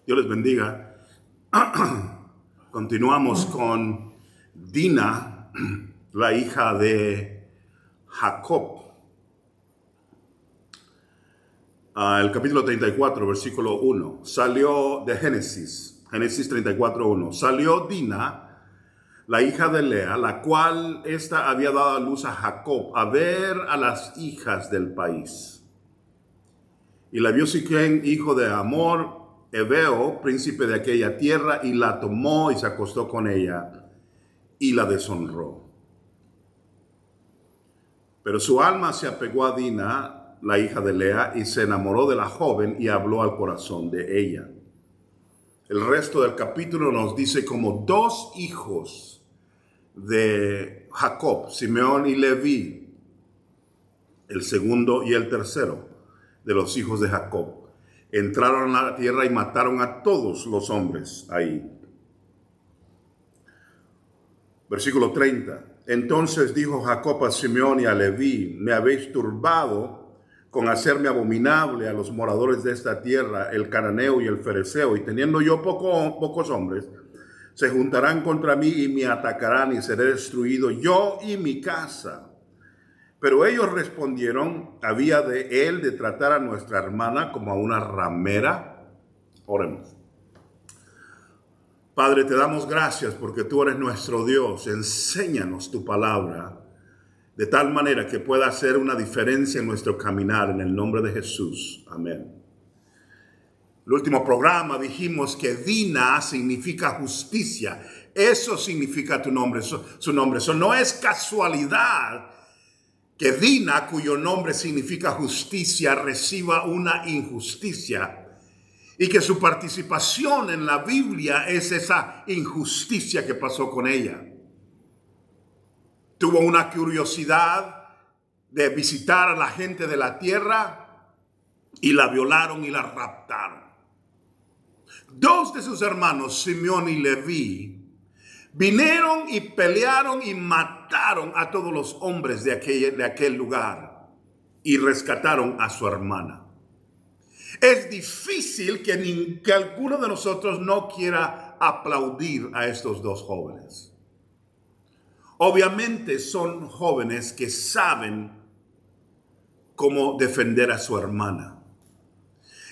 Dios les bendiga. Continuamos con Dina, la hija de Jacob. El capítulo 34, versículo 1. Salió de Génesis 34, 1. Salió Dina, la hija de Lea, la cual ésta había dado a luz a Jacob, a ver a las hijas del país. Y la vio Siquem, hijo de Amor, Heveo, príncipe de aquella tierra, y la tomó y se acostó con ella y la deshonró. Pero su alma se apegó a Dina, la hija de Lea, y se enamoró de la joven y habló al corazón de ella. El resto del capítulo nos dice como dos hijos de Jacob, Simeón y Leví, el segundo y el tercero de los hijos de Jacob, entraron a la tierra y mataron a todos los hombres ahí. Versículo 30. Entonces dijo Jacob a Simeón y a Leví: me habéis turbado con hacerme abominable a los moradores de esta tierra, el cananeo y el fereceo, y teniendo yo pocos hombres, se juntarán contra mí y me atacarán, y seré destruido yo y mi casa. Pero ellos respondieron: ¿había de él de tratar a nuestra hermana como a una ramera? Oremos. Padre, te damos gracias porque tú eres nuestro Dios. Enséñanos tu palabra de tal manera que pueda hacer una diferencia en nuestro caminar, en el nombre de Jesús. Amén. El último programa dijimos que Dina significa justicia. Eso significa su nombre. Eso no es casualidad que Dina, cuyo nombre significa justicia, reciba una injusticia y que su participación en la Biblia es esa injusticia que pasó con ella. Tuvo una curiosidad de visitar a la gente de la tierra y la violaron y la raptaron. Dos de sus hermanos, Simeón y Leví, vinieron y pelearon y mataron a todos los hombres de aquel lugar y rescataron a su hermana. Es difícil que alguno de nosotros no quiera aplaudir a estos dos jóvenes. Obviamente son jóvenes que saben cómo defender a su hermana.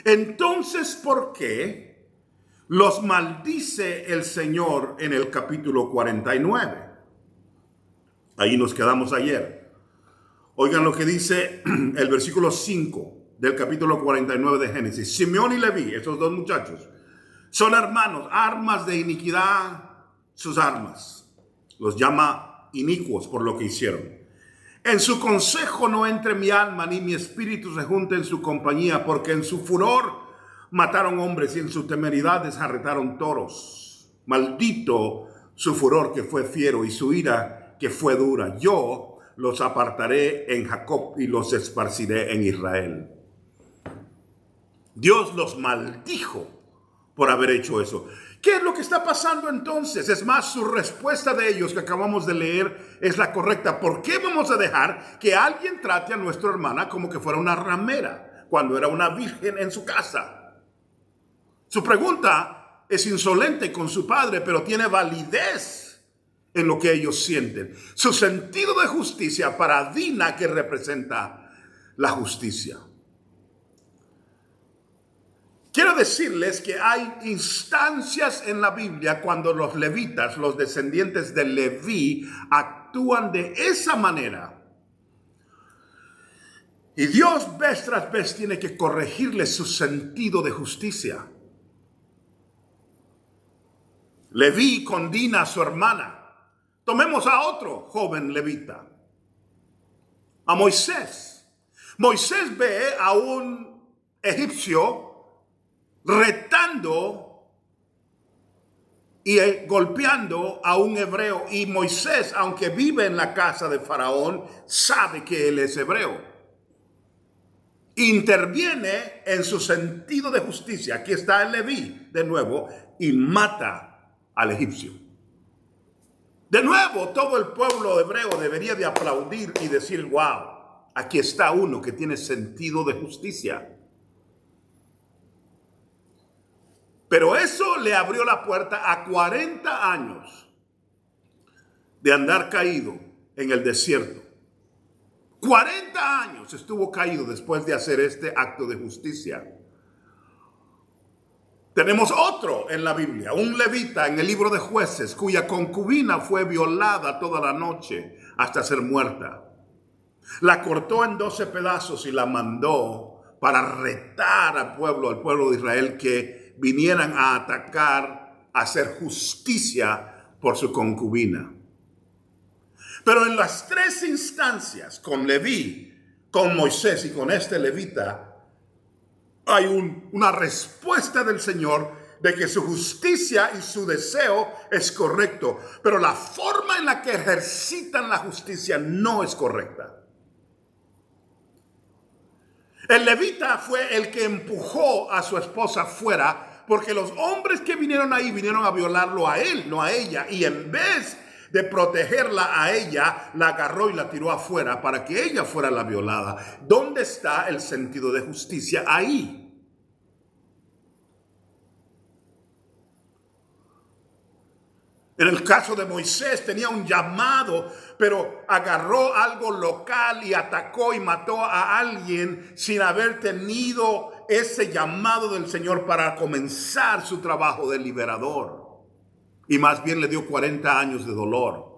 Entonces, ¿por qué los maldice el Señor en el capítulo 49? Ahí nos quedamos ayer. Oigan lo que dice el versículo 5 del capítulo 49 de Génesis. Simeón y Leví, esos dos muchachos, son hermanos, armas de iniquidad, sus armas. Los llama inicuos por lo que hicieron. En su consejo no entre mi alma, ni mi espíritu se junte en su compañía, porque en su furor mataron hombres y en su temeridad desjarretaron toros. Maldito su furor que fue fiero y su ira que fue dura. Yo los apartaré en Jacob y los esparciré en Israel. Dios los maldijo por haber hecho eso. ¿Qué es lo que está pasando entonces? Es más, su respuesta de ellos que acabamos de leer es la correcta. ¿Por qué vamos a dejar que alguien trate a nuestra hermana como que fuera una ramera cuando era una virgen en su casa? Su pregunta es insolente con su padre, pero tiene validez en lo que ellos sienten. Su sentido de justicia para Dina, que representa la justicia. Quiero decirles que hay instancias en la Biblia cuando los levitas, los descendientes de Leví, actúan de esa manera. Y Dios vez tras vez tiene que corregirles su sentido de justicia. Leví con Dina, su hermana. Tomemos a otro joven levita, a Moisés. Moisés ve a un egipcio retando y golpeando a un hebreo. Y Moisés, aunque vive en la casa de Faraón, sabe que él es hebreo. Interviene en su sentido de justicia. Aquí está el Leví de nuevo y mata al egipcio. De nuevo, todo el pueblo hebreo debería de aplaudir y decir: wow, aquí está uno que tiene sentido de justicia. Pero eso le abrió la puerta a 40 años de andar caído en el desierto. 40 años estuvo caído después de hacer este acto de justicia. Tenemos otro en la Biblia, un levita en el libro de Jueces, cuya concubina fue violada toda la noche hasta ser muerta. La cortó en 12 pedazos y la mandó para retar al pueblo de Israel, que vinieran a atacar, a hacer justicia por su concubina. Pero en las tres instancias, con Leví, con Moisés y con este levita, hay una respuesta del Señor de que su justicia y su deseo es correcto, pero la forma en la que ejercitan la justicia no es correcta. El levita fue el que empujó a su esposa fuera, porque los hombres que vinieron ahí vinieron a violarlo a él, no a ella, y en vez de protegerla a ella, la agarró y la tiró afuera para que ella fuera la violada. ¿Dónde está el sentido de justicia ahí? En el caso de Moisés tenía un llamado, pero agarró algo local y atacó y mató a alguien sin haber tenido ese llamado del Señor para comenzar su trabajo de liberador. Y más bien le dio 40 años de dolor.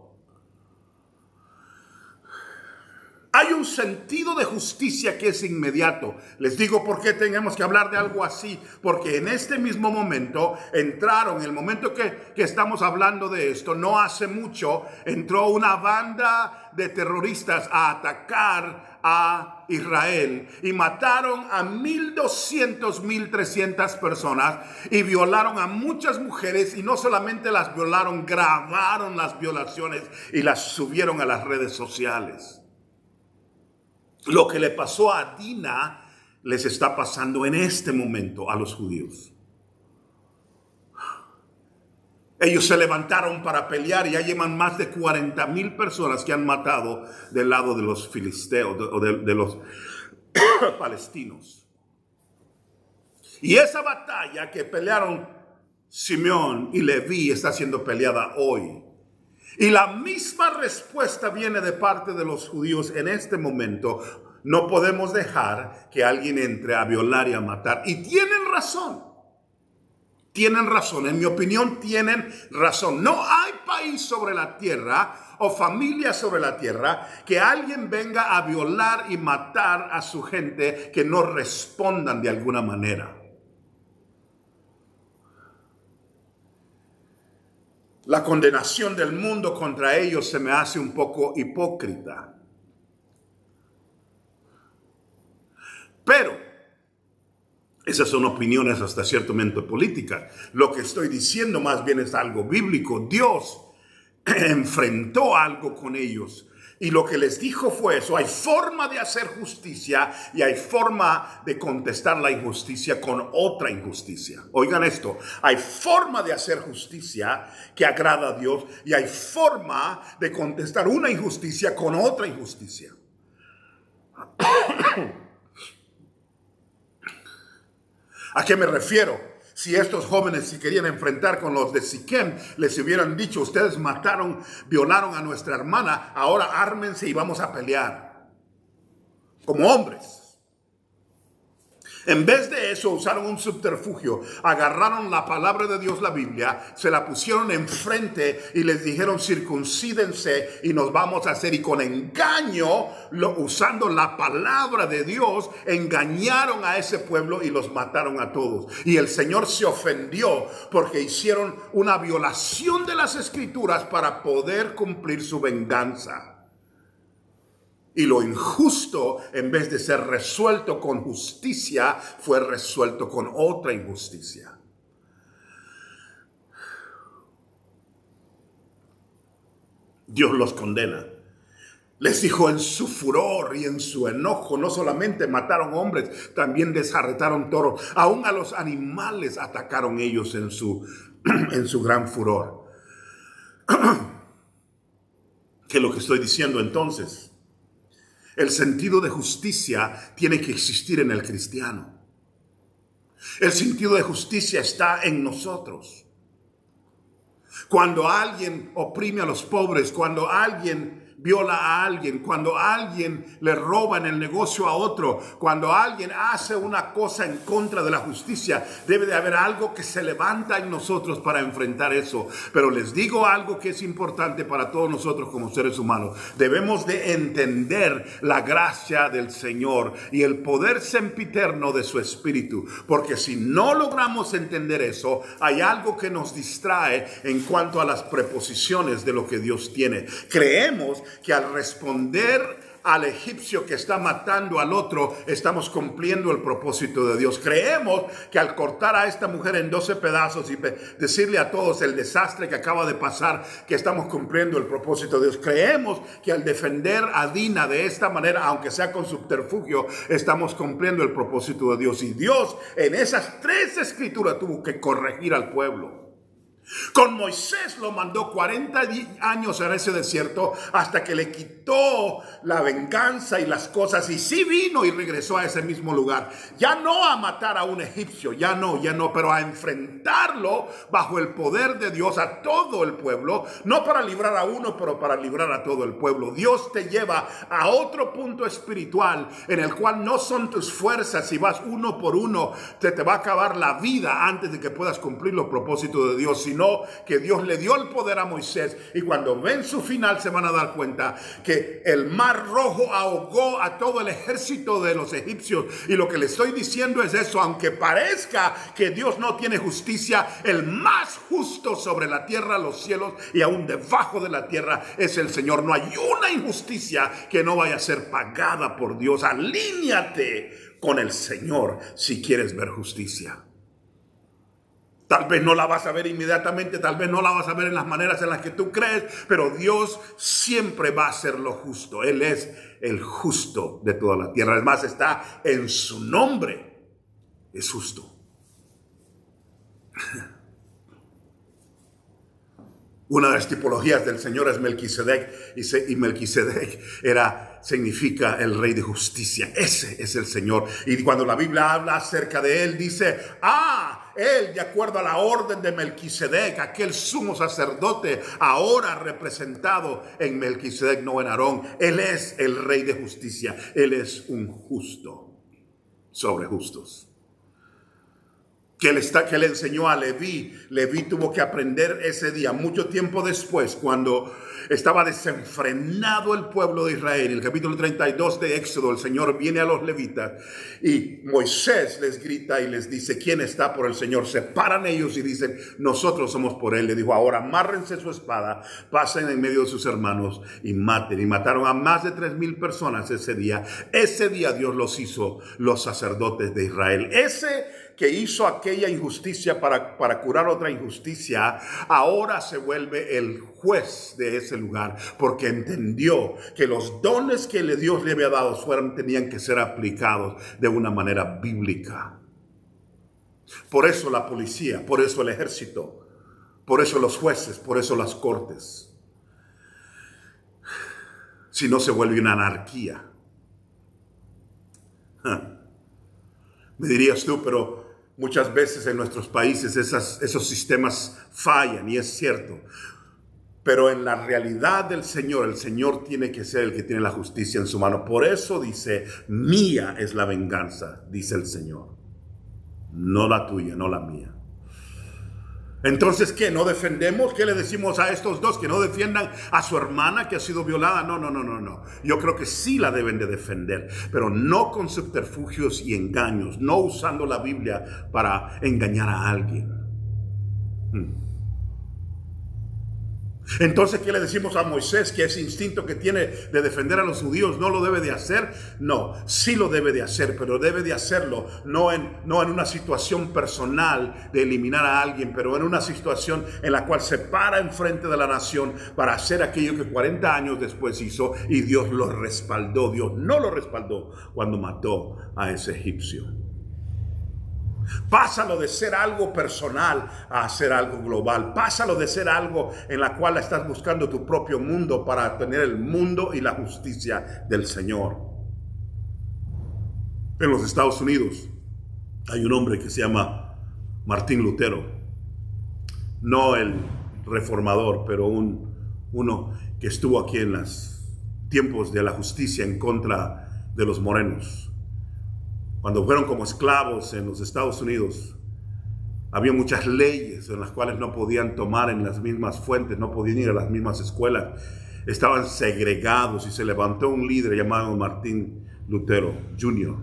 Hay un sentido de justicia que es inmediato. Les digo por qué tenemos que hablar de algo así. Porque en este mismo momento entraron, en el momento que estamos hablando de esto, no hace mucho, entró una banda de terroristas a atacar a Israel y mataron a 1,200, 1,300 personas y violaron a muchas mujeres, y no solamente las violaron, grabaron las violaciones y las subieron a las redes sociales. Lo que le pasó a Dina les está pasando en este momento a los judíos. Ellos se levantaron para pelear y ya llevan más de 40,000 personas que han matado del lado de los filisteos o de los palestinos. Y esa batalla que pelearon Simeón y Leví está siendo peleada hoy. Y la misma respuesta viene de parte de los judíos en este momento. No podemos dejar que alguien entre a violar y a matar. Y tienen razón. Tienen razón. En mi opinión, tienen razón. No hay país sobre la tierra o familia sobre la tierra que alguien venga a violar y matar a su gente que no respondan de alguna manera. La condenación del mundo contra ellos se me hace un poco hipócrita. Pero esas son opiniones hasta cierto momento políticas. Lo que estoy diciendo más bien es algo bíblico. Dios enfrentó algo con ellos. Y lo que les dijo fue eso: hay forma de hacer justicia y hay forma de contestar la injusticia con otra injusticia. Oigan esto: hay forma de hacer justicia que agrada a Dios y hay forma de contestar una injusticia con otra injusticia. ¿A qué me refiero? Si estos jóvenes se querían enfrentar con los de Siquem, les hubieran dicho: ustedes mataron, violaron a nuestra hermana, ahora ármense y vamos a pelear como hombres. En vez de eso, usaron un subterfugio, agarraron la palabra de Dios, la Biblia, se la pusieron enfrente y les dijeron: circuncídense y nos vamos a hacer. Y con engaño, usando la palabra de Dios, engañaron a ese pueblo y los mataron a todos. Y el Señor se ofendió porque hicieron una violación de las Escrituras para poder cumplir su venganza. Y lo injusto, en vez de ser resuelto con justicia, fue resuelto con otra injusticia. Dios los condena. Les dijo en su furor y en su enojo: no solamente mataron hombres, también desarretaron toros. Aún a los animales atacaron ellos en su gran furor. ¿Qué es lo que estoy diciendo entonces? El sentido de justicia tiene que existir en el cristiano. El sentido de justicia está en nosotros. Cuando alguien oprime a los pobres, cuando alguien viola a alguien, cuando alguien le roba en el negocio a otro, cuando alguien hace una cosa en contra de la justicia, debe de haber algo que se levanta en nosotros para enfrentar eso. Pero les digo algo que es importante para todos nosotros como seres humanos. Debemos de entender la gracia del Señor y el poder sempiterno de su Espíritu, porque si no logramos entender eso, hay algo que nos distrae en cuanto a las preposiciones de lo que Dios tiene. Creemos que al responder al egipcio que está matando al otro, estamos cumpliendo el propósito de Dios. Creemos que al cortar a esta mujer en 12 pedazos y decirle a todos el desastre que acaba de pasar, que estamos cumpliendo el propósito de Dios. Creemos que al defender a Dina de esta manera, aunque sea con subterfugio, estamos cumpliendo el propósito de Dios. Y Dios en esas 3 escrituras tuvo que corregir al pueblo. Con Moisés lo mandó 40 años en ese desierto hasta que le quitó la venganza y las cosas, y sí vino y regresó a ese mismo lugar. Ya no a matar a un egipcio, ya no, pero a enfrentarlo bajo el poder de Dios a todo el pueblo, no para librar a uno, pero para librar a todo el pueblo. Dios te lleva a otro punto espiritual en el cual no son tus fuerzas. Si vas uno por uno, te va a acabar la vida antes de que puedas cumplir los propósitos de Dios, sino que Dios le dio el poder a Moisés, y cuando ven su final se van a dar cuenta que el mar rojo ahogó a todo el ejército de los egipcios. Y lo que le estoy diciendo es eso: aunque parezca que Dios no tiene justicia, el más justo sobre la tierra, los cielos y aún debajo de la tierra es el Señor. No hay una injusticia que no vaya a ser pagada por Dios. Alíñate con el Señor si quieres ver justicia. Tal vez no la vas a ver inmediatamente, tal vez no la vas a ver en las maneras en las que tú crees, pero Dios siempre va a hacer lo justo. Él es el justo de toda la tierra. Además, está en su nombre. Es justo. Una de las tipologías del Señor es Melquisedec, y Melquisedec significa el rey de justicia. Ese es el Señor. Y cuando la Biblia habla acerca de él, dice: él, de acuerdo a la orden de Melquisedec, aquel sumo sacerdote, ahora representado en Melquisedec, no en Aarón. Él es el rey de justicia. Él es un justo sobre justos. Que le enseñó a Leví. Leví tuvo que aprender ese día, mucho tiempo después, cuando estaba desenfrenado el pueblo de Israel. En el capítulo 32 de Éxodo, el Señor viene a los levitas y Moisés les grita y les dice: ¿quién está por el Señor? Se paran ellos y dicen: nosotros somos por él. Le dijo: ahora amárrense su espada, pasen en medio de sus hermanos y maten. Y mataron a más de 3,000 personas ese día. Ese día Dios los hizo los sacerdotes de Israel. Ese que hizo aquella injusticia para curar otra injusticia, ahora se vuelve el juez de ese lugar, porque entendió que los dones que Dios le había dado tenían que ser aplicados de una manera bíblica. Por eso la policía, por eso el ejército, por eso los jueces, por eso las cortes. Si no, se vuelve una anarquía. Me dirías tú: pero muchas veces en nuestros países esos sistemas fallan, y es cierto. Pero en la realidad del Señor, el Señor tiene que ser el que tiene la justicia en su mano. Por eso dice: mía es la venganza, dice el Señor. No la tuya, no la mía. Entonces, ¿qué? ¿No defendemos? ¿Qué le decimos a estos dos? ¿Que no defiendan a su hermana que ha sido violada? No. Yo creo que sí la deben de defender, pero no con subterfugios y engaños, no usando la Biblia para engañar a alguien. Entonces, ¿qué le decimos a Moisés? Que ese instinto que tiene de defender a los judíos no lo debe de hacer. No, sí lo debe de hacer, pero debe de hacerlo no en una situación personal de eliminar a alguien, pero en una situación en la cual se para enfrente de la nación para hacer aquello que 40 años después hizo, y Dios lo respaldó. Dios no lo respaldó cuando mató a ese egipcio. Pásalo de ser algo personal a ser algo global. Pásalo de ser algo en la cual estás buscando tu propio mundo para tener el mundo y la justicia del Señor. En los Estados Unidos Hay un hombre que se llama Martín Lutero, no el reformador, pero uno que estuvo aquí en los tiempos de la justicia en contra de los morenos. Cuando fueron como esclavos en los Estados Unidos, había muchas leyes en las cuales no podían tomar en las mismas fuentes, no podían ir a las mismas escuelas, estaban segregados, y se levantó un líder llamado Martín Lutero Jr.,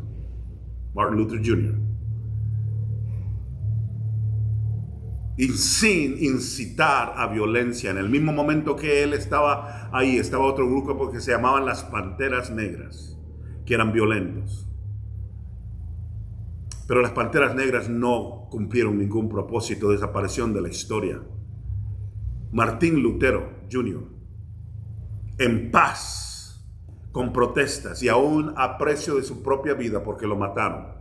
Martin Luther Jr., y sin incitar a violencia. En el mismo momento que él estaba ahí, estaba otro grupo porque se llamaban las Panteras Negras, que eran violentos. Pero las Panteras Negras no cumplieron ningún propósito, desaparecieron de la historia. Martín Lutero Jr., en paz, con protestas y aún a precio de su propia vida porque lo mataron,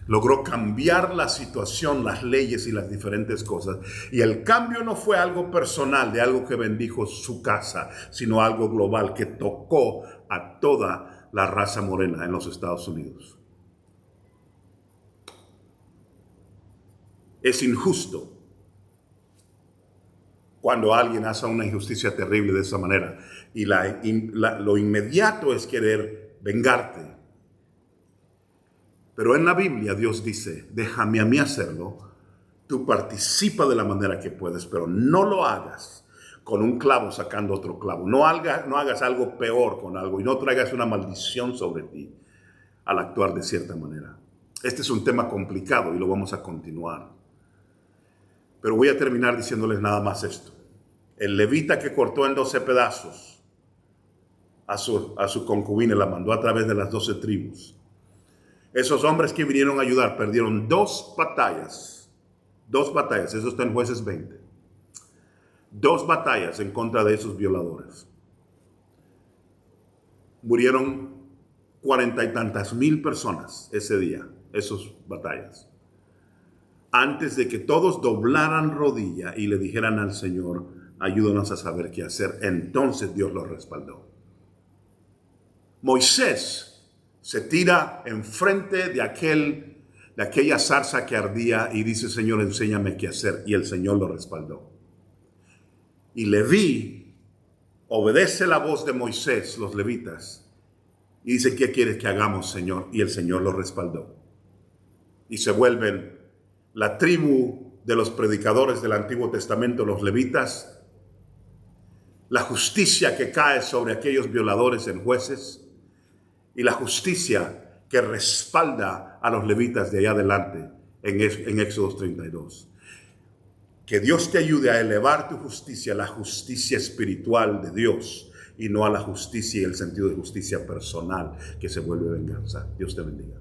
logró cambiar la situación, las leyes y las diferentes cosas. Y el cambio no fue algo personal, de algo que bendijo su casa, sino algo global que tocó a toda la raza morena en los Estados Unidos. Es injusto cuando alguien hace una injusticia terrible de esa manera y lo inmediato es querer vengarte. Pero en la Biblia Dios dice, déjame a mí hacerlo, tú participa de la manera que puedes, pero no lo hagas con un clavo sacando otro clavo. No hagas algo peor con algo y no traigas una maldición sobre ti al actuar de cierta manera. Este es un tema complicado y lo vamos a continuar. Pero voy a terminar diciéndoles nada más esto. El levita que cortó en 12 pedazos a su concubina, la mandó a través de las 12 tribus. Esos hombres que vinieron a ayudar perdieron dos batallas, eso está en Jueces 20. 2 batallas en contra de esos violadores. Murieron 40 y tantas mil personas ese día, esas batallas. Antes de que todos doblaran rodilla y le dijeran al Señor, ayúdanos a saber qué hacer, entonces Dios los respaldó. Moisés se tira enfrente de aquella zarza que ardía y dice, Señor, enséñame qué hacer. Y el Señor lo respaldó. Y Leví obedece la voz de Moisés, los levitas, y dice, ¿qué quieres que hagamos, Señor? Y el Señor lo respaldó. Y se vuelven la tribu de los predicadores del Antiguo Testamento, los levitas, la justicia que cae sobre aquellos violadores en Jueces, y la justicia que respalda a los levitas de allá adelante en Éxodo 32. Que Dios te ayude a elevar tu justicia a la justicia espiritual de Dios y no a la justicia y el sentido de justicia personal que se vuelve venganza. Dios te bendiga.